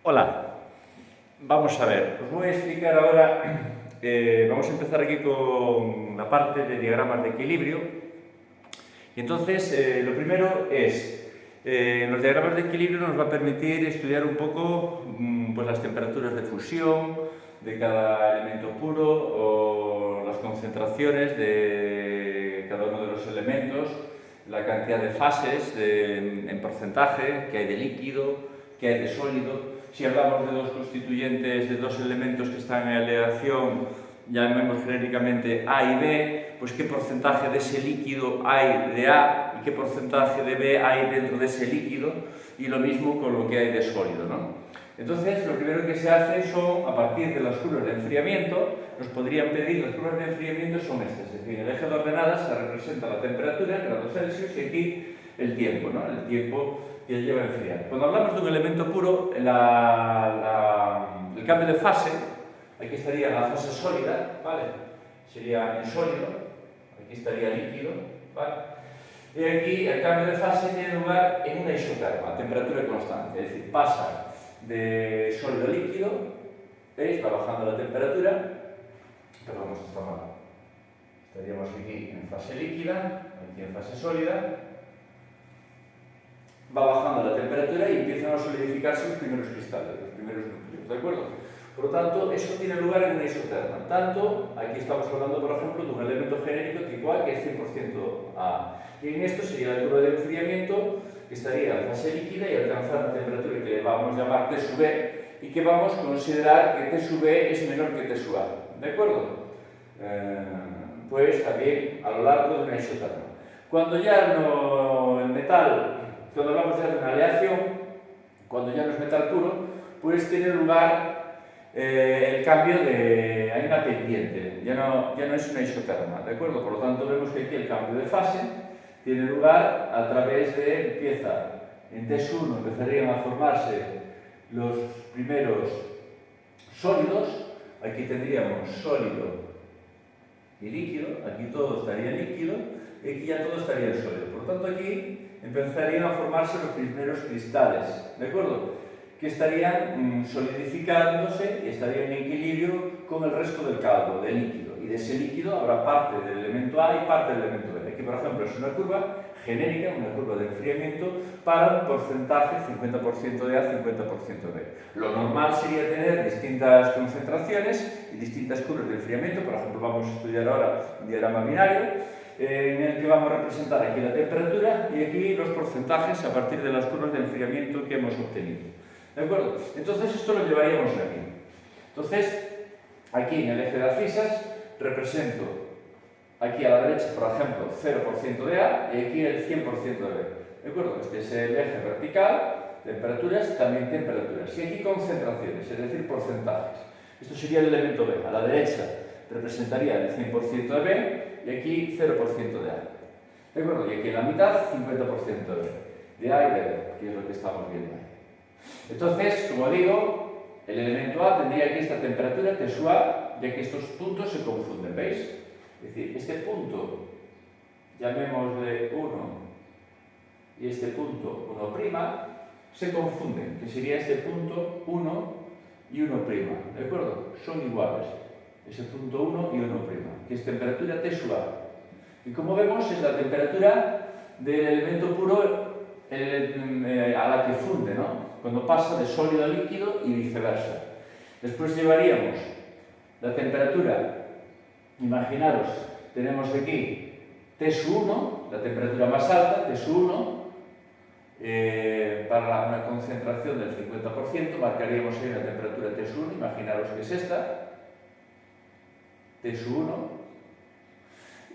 Hola, vamos a ver, os voy a explicar ahora, vamos a empezar aquí con la parte de diagramas de equilibrio. Y entonces, lo primero es, en los diagramas de equilibrio nos va a permitir estudiar un poco pues las temperaturas de fusión de cada elemento puro o las concentraciones de cada uno de los elementos, la cantidad de fases en porcentaje que hay de líquido, que hay de sólido. Si hablamos de dos constituyentes, de dos elementos que están en aleación, llamemos genéricamente A y B, pues qué porcentaje de ese líquido hay de A y qué porcentaje de B hay dentro de ese líquido, y lo mismo con lo que hay de sólido, ¿no? Entonces, lo primero que se hace son, a partir de las curvas de enfriamiento, nos podrían pedir, las curvas de enfriamiento son estas, es decir, en el eje de ordenadas se representa la temperatura en grados Celsius y aquí el tiempo, ¿no? El tiempo que lleva a enfriar. Cuando hablamos de un elemento puro, el cambio de fase, aquí estaría la fase sólida, ¿vale? Sería en sólido, aquí estaría líquido, ¿vale? Y aquí el cambio de fase tiene lugar en una isoterma, a temperatura constante, es decir, pasa de sólido a líquido, ¿veis? Va bajando la temperatura, perdón, esto está mal. Estaríamos aquí en fase líquida, aquí en fase sólida, va bajando la temperatura y empiezan a solidificarse los primeros cristales, los primeros núcleos, ¿de acuerdo? Por lo tanto, eso tiene lugar en una isoterma. Tanto, aquí estamos hablando, por ejemplo, de un elemento genérico tipo A, que es 100% A. Y en esto sería la curva de enfriamiento, que estaría en fase líquida y alcanzar una temperatura que vamos a llamar T sub B, y que vamos a considerar que T sub B es menor que T sub A. ¿De acuerdo? Pues también a lo largo de una isoterma. Cuando ya no, el metal, cuando hablamos ya de una aleación, cuando ya no es metal puro, pues tiene lugar el cambio de... hay una pendiente, ya no es una isoterma, ¿de acuerdo? Por lo tanto, vemos que aquí el cambio de fase tiene lugar a través de, empieza en T1, empezarían a formarse los primeros sólidos, aquí tendríamos sólido y líquido, aquí todo estaría líquido, y aquí ya todo estaría en sólido. Por lo tanto, aquí empezarían a formarse los primeros cristales, ¿de acuerdo? Que estarían solidificándose y estarían en equilibrio con el resto del caldo, del líquido. Y de ese líquido habrá parte del elemento A y parte del elemento B. Aquí, por ejemplo, es una curva genérica, una curva de enfriamiento para un porcentaje 50% de A, 50% de B. Lo normal sería tener distintas concentraciones y distintas curvas de enfriamiento. Por ejemplo, vamos a estudiar ahora un diagrama binario en el que vamos a representar aquí la temperatura y aquí los porcentajes a partir de las curvas de enfriamiento que hemos obtenido. ¿De acuerdo? Entonces esto lo llevaríamos aquí. Entonces, aquí en el eje de abscisas represento aquí a la derecha, por ejemplo, 0% de A y aquí el 100% de B. ¿De acuerdo? Este es el eje vertical, temperaturas, también temperaturas. Y aquí concentraciones, es decir, porcentajes. Esto sería el elemento B. A la derecha representaría el 100% de B y aquí 0% de A. ¿De acuerdo? Y aquí en la mitad 50% de B, de A y de B, que es lo que estamos viendo ahí. Entonces, como digo, el elemento A tendría aquí esta temperatura T sub A, ya que estos puntos se confunden, ¿veis? Es decir, este punto, llamémosle 1, y este punto 1', se confunden, que sería este punto 1 y 1', ¿de acuerdo? Son iguales, ese punto 1 y 1', que es temperatura T sub A. Y como vemos, es la temperatura del elemento puro a la que funde, ¿no? Cuando pasa de sólido a líquido y viceversa. Después llevaríamos la temperatura, imaginaros, tenemos aquí T sub 1, la temperatura más alta, T sub 1, para una concentración del 50%, marcaríamos ahí una temperatura T sub 1, imaginaros que es esta, T sub 1,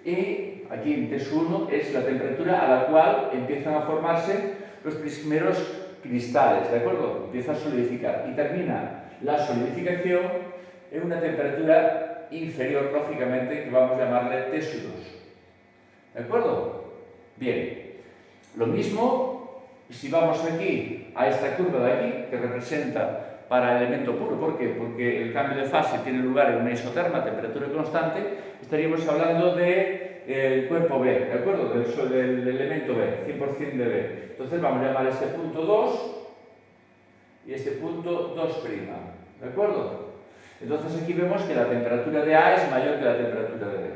y aquí en T sub 1 es la temperatura a la cual empiezan a formarse los primeros cristales, ¿de acuerdo? Empieza a solidificar y termina la solidificación en una temperatura inferior, lógicamente, que vamos a llamarle T sub 2. ¿De acuerdo? Bien. Lo mismo si vamos aquí a esta curva de aquí, que representa para el elemento puro. ¿Por qué? Porque el cambio de fase tiene lugar en una isoterma a temperatura constante. Estaríamos hablando del cuerpo B, ¿de acuerdo? Del elemento B, 100% de B. Entonces vamos a llamar este punto 2 y este punto 2', ¿de acuerdo? Entonces aquí vemos que la temperatura de A es mayor que la temperatura de B.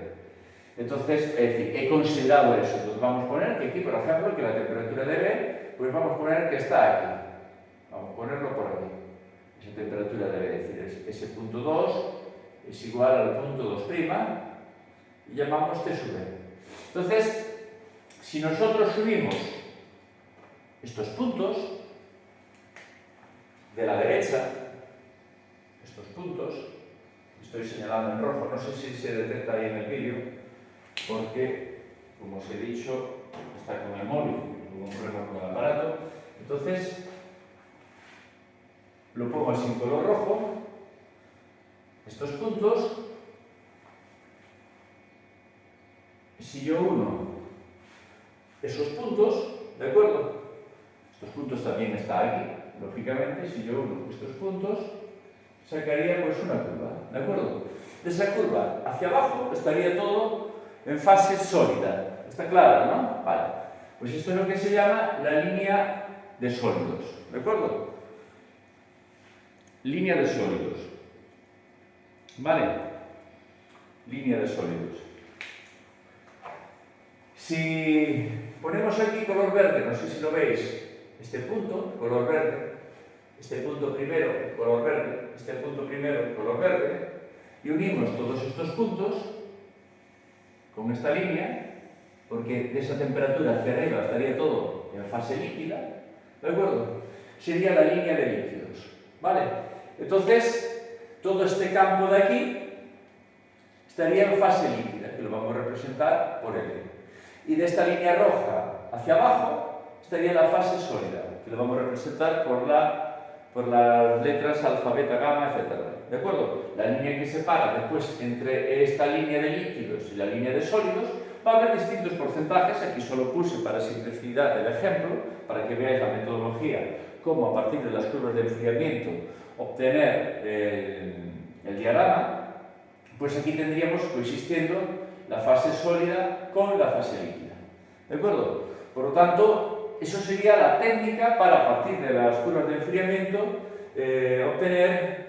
Entonces, es decir, he considerado eso. Entonces vamos a poner que aquí, por ejemplo, que la temperatura de B, pues vamos a poner que está aquí. Vamos a ponerlo por aquí. Esa temperatura de B, es decir, ese punto 2 es igual al punto 2', y llamamos T sub B. Entonces, si nosotros subimos estos puntos de la derecha, estos puntos, estoy señalando en rojo, no sé si se detecta ahí en el vídeo, porque, como os he dicho, está con el móvil, tuvo un problema con el aparato. Entonces, lo pongo así en color rojo, estos puntos. Si yo uno esos puntos, ¿de acuerdo? Estos puntos también están aquí, lógicamente. Si yo uno estos puntos, sacaría pues una curva, ¿de acuerdo? De esa curva hacia abajo estaría todo en fase sólida. ¿Está claro, no? Vale. Pues esto es lo que se llama la línea de sólidos, ¿de acuerdo? Línea de sólidos. ¿Vale? Línea de sólidos. Si ponemos aquí color verde, no sé si lo veis, este punto, color verde, este punto primero, color verde, este punto primero, color verde, y unimos todos estos puntos con esta línea, porque de esa temperatura hacia arriba estaría todo en fase líquida, ¿de acuerdo? Sería la línea de líquidos, ¿vale? Entonces, todo este campo de aquí estaría en fase líquida, que lo vamos a representar por L. Y de esta línea roja hacia abajo estaría la fase sólida, que lo vamos a representar por las letras alfa, beta, gamma, etc. ¿De acuerdo? La línea que separa después entre esta línea de líquidos y la línea de sólidos, va a haber distintos porcentajes. Aquí solo puse para simplicidad el ejemplo, para que veáis la metodología, cómo a partir de las curvas de enfriamiento obtener el diagrama. Pues aquí tendríamos coexistiendo la fase sólida con la fase líquida. ¿De acuerdo? Por lo tanto, eso sería la técnica para, a partir de las curvas de enfriamiento, obtener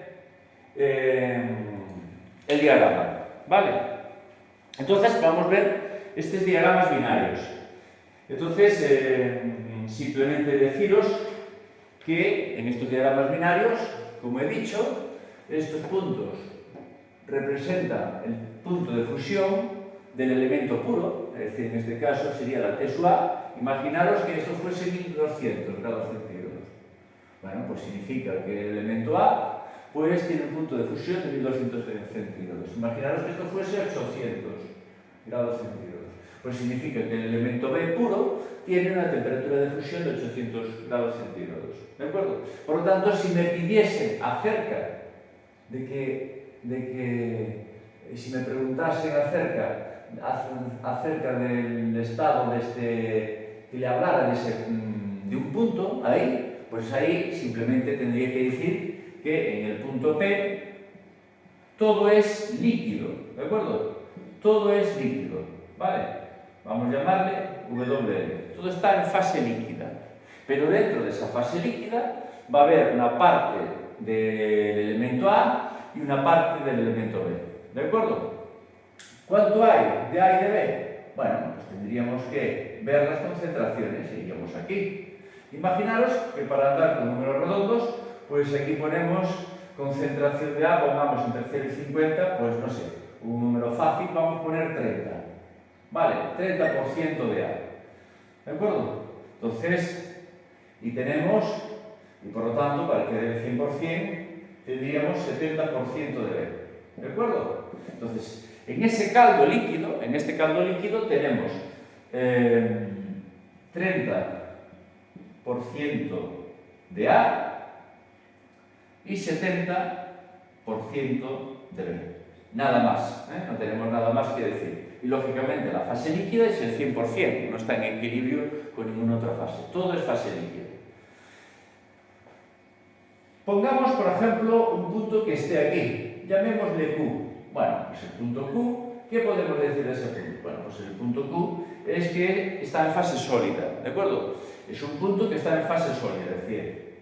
el diagrama. ¿Vale? Entonces, vamos a ver estos diagramas binarios. Entonces, simplemente deciros que en estos diagramas binarios, como he dicho, estos puntos representan el punto de fusión del elemento puro, es decir, en este caso sería la T sub A. Imaginaros que esto fuese 1200 grados centígrados. Bueno, pues significa que el elemento A pues tiene un punto de fusión de 1200 centígrados. Imaginaros que esto fuese 800 grados centígrados. Pues significa que el elemento B puro tiene una temperatura de fusión de 800 grados centígrados. ¿De acuerdo? Por lo tanto, si me pidiesen acerca si me preguntasen acerca del estado que le hablara de un punto ahí, pues ahí simplemente tendría que decir que en el punto P todo es líquido, ¿de acuerdo? Todo es líquido, ¿vale? Vamos a llamarle WL. Todo está en fase líquida, pero dentro de esa fase líquida va a haber una parte del elemento A y una parte del elemento B, ¿de acuerdo? ¿Cuánto hay de A y de B? Bueno, pues tendríamos que ver las concentraciones, iríamos aquí. Imaginaros que para andar con números redondos, pues aquí ponemos concentración de A, pongamos entre 0 y 50, pues no sé, un número fácil, vamos a poner 30. Vale, 30% de A. ¿De acuerdo? Entonces, y por lo tanto, para que dé el 100%, tendríamos 70% de B. ¿De acuerdo? Entonces, en este caldo líquido tenemos 30% de A y 70% de B. Nada más, no tenemos nada más que decir. Y lógicamente la fase líquida es el 100%, no está en equilibrio con ninguna otra fase. Todo es fase líquida. Pongamos, por ejemplo, un punto que esté aquí. Llamémosle Q. Bueno, pues el punto Q, ¿qué podemos decir de ese punto? Bueno, pues el punto Q es que está en fase sólida, ¿de acuerdo? Es un punto que está en fase sólida, es decir,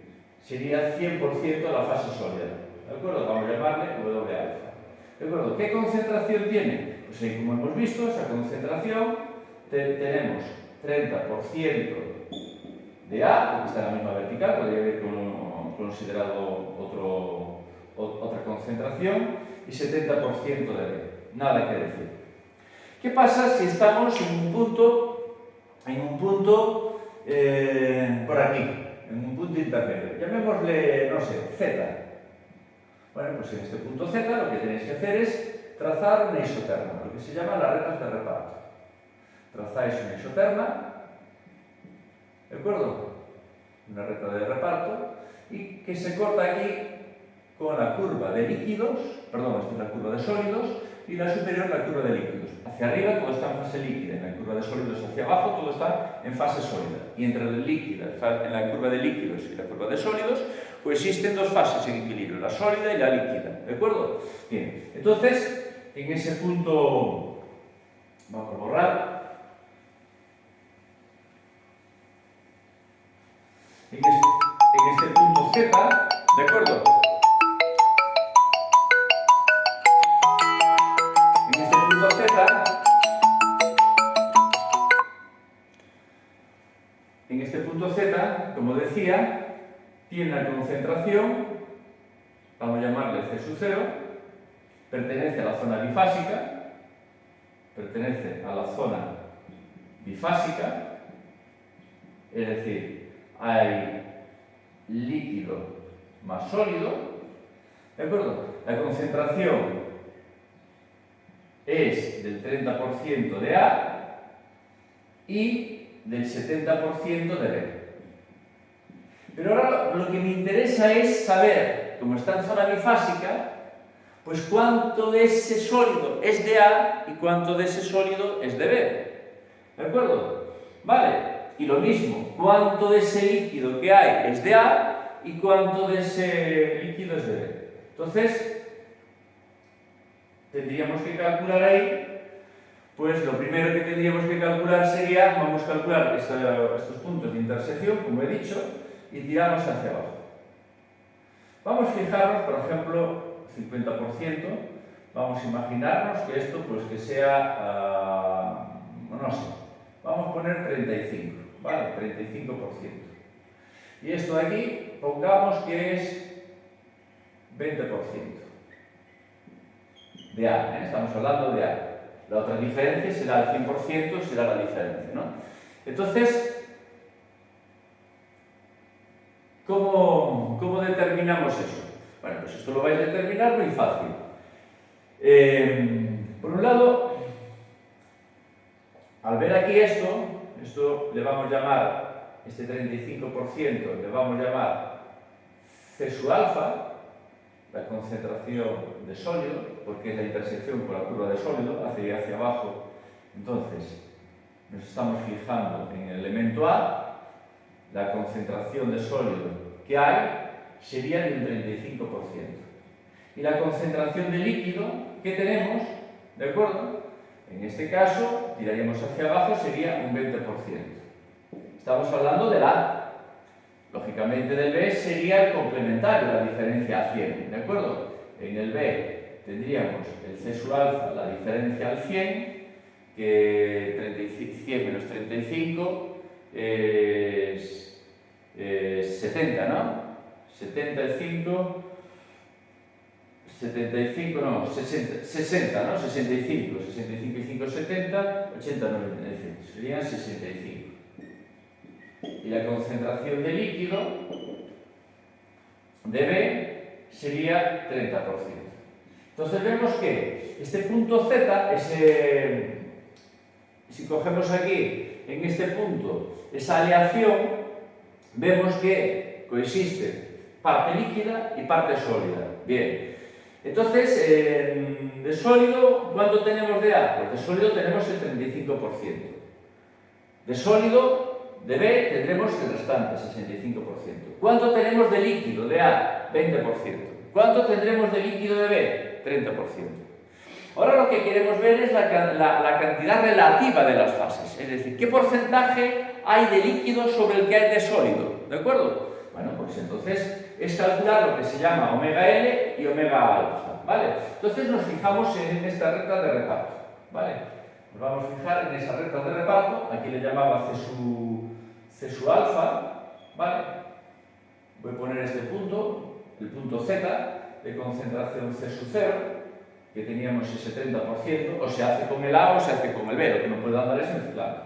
sería 100% la fase sólida. ¿De acuerdo? Vamos a llamarle W alfa. ¿De acuerdo? ¿Qué concentración tiene? Pues ahí, como hemos visto, esa concentración tenemos 30% de A, porque está en la misma vertical, podría haber considerado otra concentración, y 70% de B. Nada que decir. ¿Qué pasa si estamos en un punto por aquí, en un punto intermedio? Llamémosle, no sé, Z. Bueno, pues en este punto Z lo que tenéis que hacer es trazar una isoterma, lo que se llama las retas de reparto. Trazáis una isoterma, ¿de acuerdo? Una reta de reparto, y que se corta aquí con la curva de líquidos, perdón, esta es la curva de sólidos, y la superior la curva de líquidos. Hacia arriba todo está en fase líquida, en la curva de sólidos hacia abajo todo está en fase sólida. Y entre el líquido, en la curva de líquidos y la curva de sólidos, pues existen dos fases en equilibrio, la sólida y la líquida, ¿de acuerdo? Bien, entonces, en ese punto, vamos a borrar. En este punto Z, ¿de acuerdo? En este punto Z, como decía, tiene una concentración, vamos a llamarle C sub 0, pertenece a la zona bifásica, es decir, hay líquido más sólido, ¿de acuerdo? La concentración es del 30% de A y del 70% de B. Pero ahora lo que me interesa es saber, como está en zona bifásica, pues cuánto de ese sólido es de A y cuánto de ese sólido es de B. ¿De acuerdo? Vale. Y lo mismo, cuánto de ese líquido que hay es de A y cuánto de ese líquido es de B. Entonces, tendríamos que calcular ahí, pues lo primero que tendríamos que calcular sería, vamos a calcular estos puntos de intersección, como he dicho, y tiramos hacia abajo. Vamos a fijarnos, por ejemplo, 50%, vamos a imaginarnos que esto, pues que sea, no sé, vamos a poner 35, ¿vale? 35%. Y esto de aquí, pongamos que es 20% de A, ¿eh? Estamos hablando de A. La otra diferencia será el 100%, será la diferencia, ¿no? Entonces, ¿cómo determinamos eso? Bueno, pues esto lo vais a determinar muy fácil. Por un lado, al ver aquí esto le vamos a llamar, este 35% le vamos a llamar C sub alfa, la concentración de sólido, porque es la intersección con la curva de sólido, hacia abajo. Entonces, nos estamos fijando en el elemento A, la concentración de sólido que hay sería del 35%. Y la concentración de líquido que tenemos, ¿de acuerdo? En este caso, tiraríamos hacia abajo, sería un 20%. Estamos hablando del A. Lógicamente del B sería el complementario, la diferencia a 100, ¿de acuerdo? En el B tendríamos el C sub alfa, la diferencia al 100, que 100 menos 35 es 70, ¿no? 75 no, 60, ¿no? 65 y 5, 70, 80, 90, serían 65. Y la concentración de líquido de B sería 30%. Entonces vemos que este punto Z, si cogemos aquí, en este punto, esa aleación, vemos que coexiste parte líquida y parte sólida. Bien. Entonces, de sólido, ¿cuánto tenemos de A? Pues de sólido tenemos el 35%. De sólido, de B, tendremos el restante, 65%. ¿Cuánto tenemos de líquido de A? 20%. ¿Cuánto tendremos de líquido de B? 30%. Ahora lo que queremos ver es la cantidad relativa de las fases. Es decir, ¿qué porcentaje hay de líquido sobre el que hay de sólido? ¿De acuerdo? Bueno, pues entonces es calcular lo que se llama omega L y omega alfa, ¿vale? Entonces nos fijamos en esta recta de reparto, ¿vale? Nos vamos a fijar en esa recta de reparto, aquí le llamaba C sub alfa, ¿vale? Voy a poner este punto, el punto Z, de concentración C sub 0, que teníamos ese 30%, o se hace con el A o se hace con el B, lo que no puedo andar es mezclando.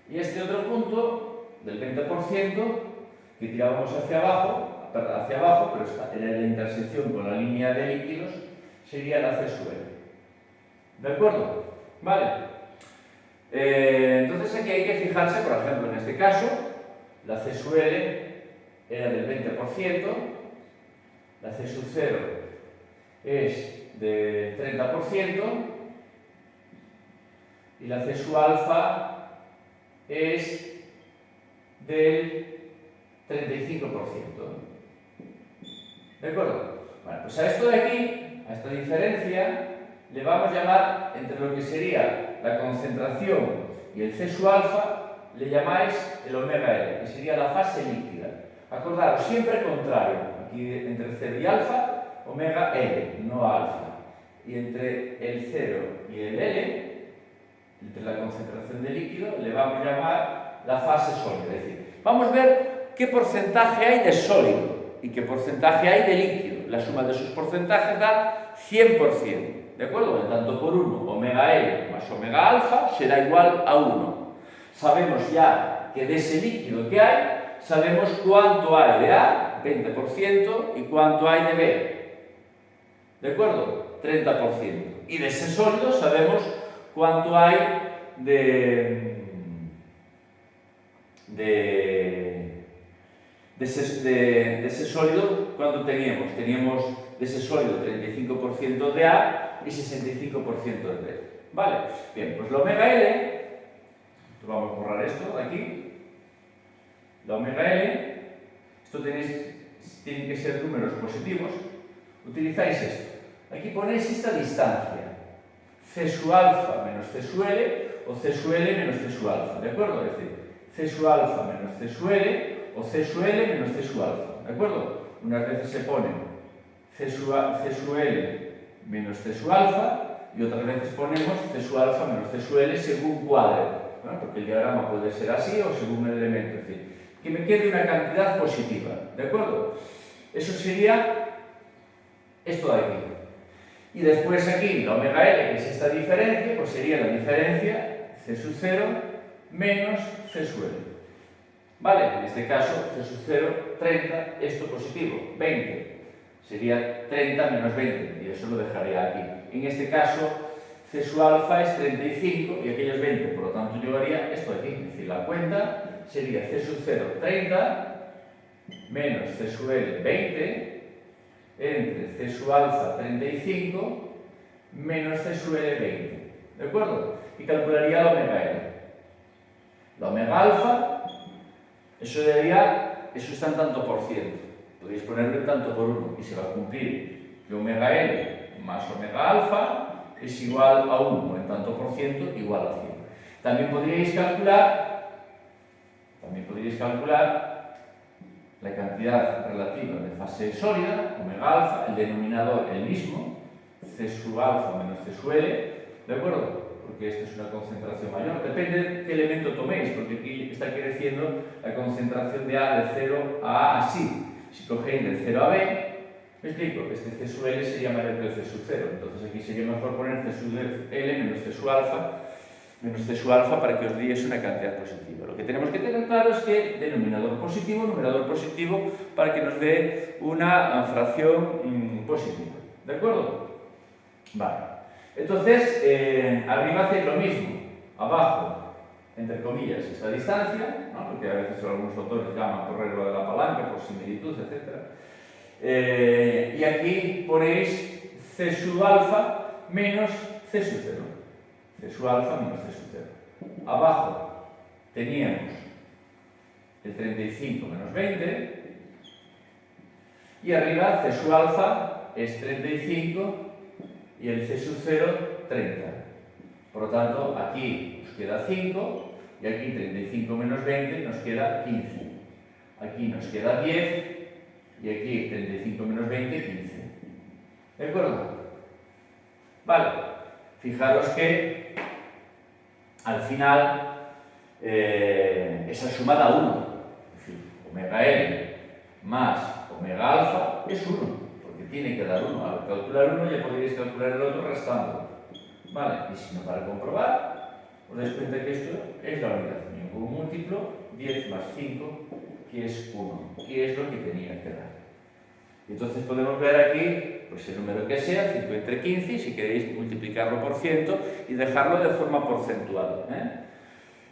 Y este otro punto, del 20%, que tirábamos hacia abajo, pero en la intersección con la línea de líquidos, sería la C sub L. ¿De acuerdo? Vale. Entonces aquí hay que fijarse, por ejemplo, en este caso, la C sub L era del 20%, la C sub 0 es del 30% y la C sub alfa es del 35%. ¿De acuerdo? Bueno, pues a esto de aquí, a esta diferencia, le vamos a llamar, entre lo que sería la concentración y el C sub alfa, le llamáis el omega L, que sería la fase líquida. Acordaros, siempre contrario, aquí entre 0 y alfa, omega L, no alfa. Y entre el 0 y el L, entre la concentración de líquido, le vamos a llamar la fase sólida. Es decir, vamos a ver qué porcentaje hay de sólido y qué porcentaje hay de líquido. La suma de sus porcentajes da 100%. ¿De acuerdo? En tanto por 1, omega L más omega alfa será igual a 1. Sabemos ya que de ese líquido que hay, sabemos cuánto hay de A, 20%, y cuánto hay de B. ¿De acuerdo? 30%. Y de ese sólido sabemos cuánto hay de ese sólido, ¿cuánto teníamos? Teníamos de ese sólido 35% de A y 65% de B. Vale, bien, pues la omega L, vamos a borrar esto de aquí, la omega L, esto tienen que ser números positivos, utilizáis esto. Aquí ponéis esta distancia, C sub alfa menos C sub L o C sub L menos C sub alfa, ¿de acuerdo? Es decir, C sub alfa menos C sub L o C sub L menos C sub alfa, ¿de acuerdo? Unas veces se pone C sub L menos C sub alfa y otras veces ponemos C sub alfa menos C sub L según cuadre, ¿no? Porque el diagrama puede ser así o según el elemento, es decir, que me quede una cantidad positiva, ¿de acuerdo? Eso sería esto de aquí. Y después aquí la omega L, que es esta diferencia, pues sería la diferencia C sub 0 menos C sub L. ¿Vale? En este caso, C sub 0, 30, esto positivo, 20. Sería 30 menos 20, y eso lo dejaría aquí. En este caso, C sub alfa es 35 y aquellos 20, por lo tanto yo haría esto aquí. Es decir, la cuenta sería C sub 0, 30, menos C sub L, 20, entre C sub alfa 35 menos C sub L 20, ¿de acuerdo? Y calcularía la omega L. La omega alfa, eso está en tanto por ciento. Podéis ponerlo en tanto por 1 y se va a cumplir que omega L más omega alfa es igual a 1, en tanto por ciento igual a 100. También podríais calcular la cantidad relativa de fase sólida, omega alfa, el denominador el mismo, C sub alfa menos C sub L, ¿de acuerdo? Porque esta es una concentración mayor. Depende de qué elemento toméis, porque aquí está creciendo la concentración de A de 0 a A así. Si cogéis del 0 a B, me explico, este C sub L sería mayor que el C sub 0, entonces aquí sería mejor poner C sub L menos C sub alfa para que os diese una cantidad positiva. Lo que tenemos que tener claro es que denominador positivo, para que nos dé una fracción positiva. ¿De acuerdo? Vale. Entonces, arriba hacéis lo mismo. Abajo, entre comillas, esta distancia, ¿no? Porque a veces algunos autores llaman por regla de la palanca, por similitud, etc. Y aquí ponéis C sub alfa menos C sub 0. C sub alfa menos C sub 0. Abajo teníamos el 35 menos 20 y arriba C sub alfa es 35 y el C sub 0 30. Por lo tanto, aquí nos queda 5 y aquí 35 menos 20 nos queda 15. aquí nos queda 10 y aquí 35 menos 20, 15. ¿De acuerdo? Vale, fijaros que al final esa suma da 1, es decir, omega L más omega alfa es 1, porque tiene que dar 1. Al calcular 1 ya podríais calcular el otro restando. Vale, y si no, para comprobar, os dais cuenta que esto es la unidad unión con un múltiplo, 10 más 5, que es 1, que es lo que tenía que dar. Entonces podemos ver aquí pues el número que sea, 5 entre 15, y si queréis multiplicarlo por 100 y dejarlo de forma porcentual.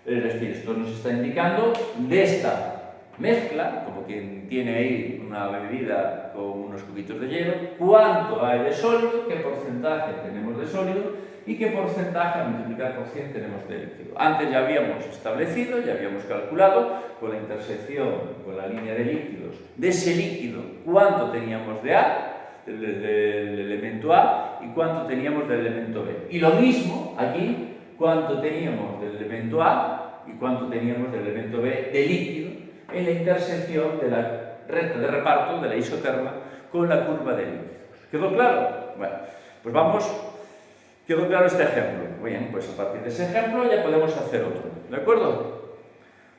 Es decir, esto nos está indicando de esta mezcla, como quien tiene ahí una bebida con unos cubitos de hielo, cuánto hay de sólido, qué porcentaje tenemos de sólido y qué porcentaje a multiplicar por 100 tenemos de líquido. Antes ya habíamos establecido, ya habíamos calculado con la intersección, con la línea de líquidos, de ese líquido, cuánto teníamos de A, del elemento A, y cuánto teníamos del elemento B. Y lo mismo aquí, cuánto teníamos del elemento A y cuánto teníamos del elemento B de líquido en la intersección de la recta de reparto de la isoterma con la curva de líquidos. ¿Quedó claro? Bueno, pues vamos. ¿Quedó claro este ejemplo? Bien, pues a partir de ese ejemplo ya podemos hacer otro. ¿De acuerdo?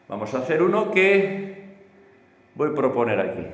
Vamos a hacer uno que voy a proponer aquí.